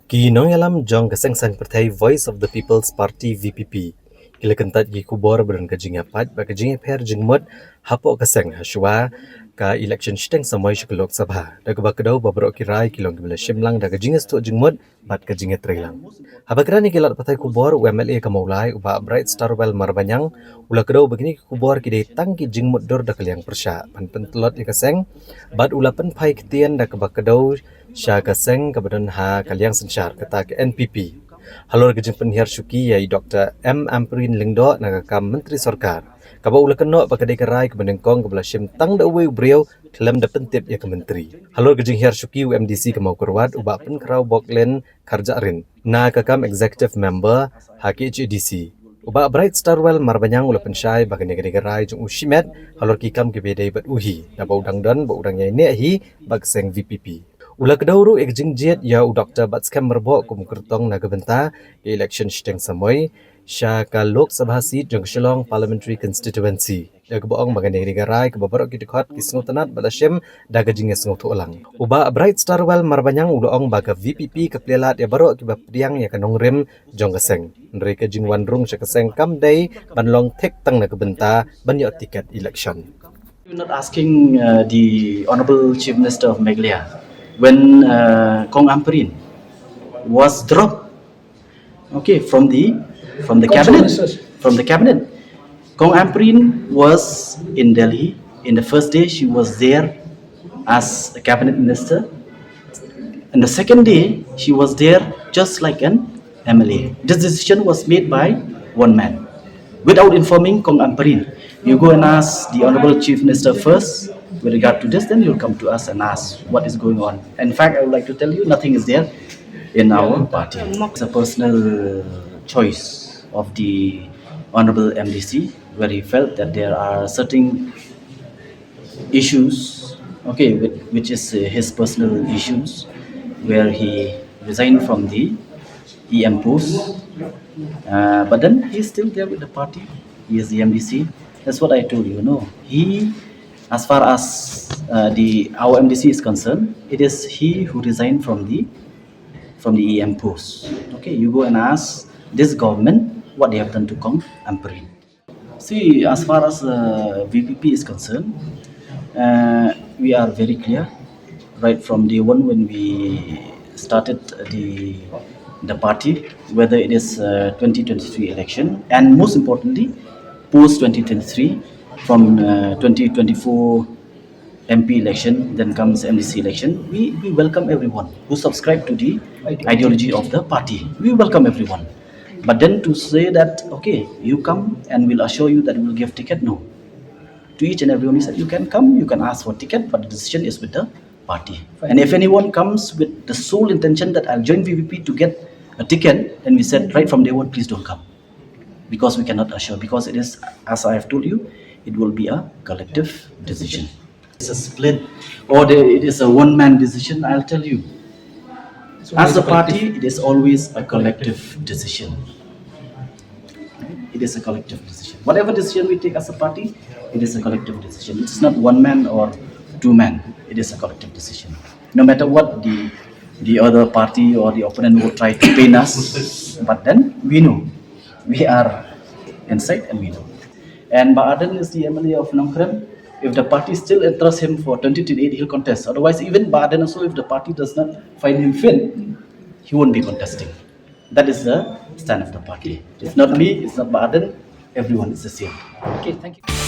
Kynnoh yalam jong kaseng sang partai Voice of the People's Party VPP. Kila kentat gi kubor beran kajing apat ba kajing per jingmot hapo kaseng haswa ka election shteng samoy shik Lok Sabha. Da ba kedau ba bro kirai kilong gimla shimlang da kajing sto jingmot bat kajing trailang. Habakrani kilat partai kubor UMLA kamaulai uba Brighrstarwell marbanyang ula kedau begini kubor kide tang ki jingmot dor da kaliang persya pan pentelot ya kaseng bat ulapan pai ketian da ba kedau Sha kaseng kemudian ha kaliang Synshar kata ke NPP. Halor kejeng Pynhiar Shuki yai Dr. Ampareen lingdo nakakam Menteri Sarkar. Kaba ula kenok pakadai kerai kemudian kong kebelah shim tang da uwe beliau Khlem da Pyntip ya ke menteri. Halor kejeng Hiar Shuki UMDC kemau kurwat uba pen kerau boklen karjarin. Na kakam executive member HKHDC. Uba Brighrstarwell marbanyang ula pensyai bagan negara gerai jung ushimet halor kikam kebedai bat uhi. Na bau dang dan bau dang yai nehi bag seng VPP. Ula kedauru ek jingjiet ya Dr. Batskam merbok kum kertong naga benta ke election shteng samoy sya ka Lok Sabha seat jong Shillong Parliamentary Constituency. Ya keboong bagan negara rai ke babarok kitikot kisngo tanat balashem daga jinges ngo ulang. Uba Brighrstarwell marbanyang ulaong baga VPP ke plelat ya barok ki bapriang ya kanong rim jong keseng. Mereka jingwan rung sya keseng kam day banlong tek tang naga benta banyak tiket election. You're not asking the Honorable Chief Minister of Meghalaya when Ampareen was dropped, okay, from the cabinet. From the cabinet, Ampareen was in Delhi. In the first day, she was there as a cabinet minister, and the second day, she was there just like an MLA. This decision was made by one man, without informing Ampareen. You go and ask the Honorable Chief Minister first with regard to this, then you'll come to us and ask what is going on. In fact, I would like to tell you, nothing is there in our party. It's a personal choice of the Honorable MDC, where he felt that there are certain issues, okay, which is his personal issues, where he resigned from the EM post, but then he's still there with the party. He is the MDC. That's what I told you. No, he, as far as our MDC is concerned, it is he who resigned from the EM post. Okay, you go and ask this government what they have done to Ampareen. See, as far as VPP is concerned, we are very clear right from day one when we started the party, whether it is 2023 election and most importantly post 2023, from 2024 MP election, then comes MDC election. We welcome everyone who subscribe to the ideology of the party. We welcome everyone. But then to say that, okay, you come and we'll assure you that we'll give ticket, no. To each and everyone, we said, you can come, you can ask for ticket, but the decision is with the party. And if anyone comes with the sole intention that I'll join VPP to get a ticket, then we said right from day one, please don't come. Because we cannot assure, because it is, as I have told you, it will be a collective decision. It's a split, or it is a one-man decision, I'll tell you. As a party, it is always a collective decision. It is a collective decision. Whatever decision we take as a party, it is a collective decision. It's not one man or two men. It is a collective decision. No matter what the other party or the opponent will try to pain us, but then we know. We are inside and we know. And Ba'adan is the MLA of Khlem. If the party still entrusts him for 2028, he'll contest. Otherwise, even Ba'adan also, if the party does not find him fit, he won't be contesting. That is the stand of the party. It's not me, it's not Ba'adan, everyone is the same. Okay, thank you.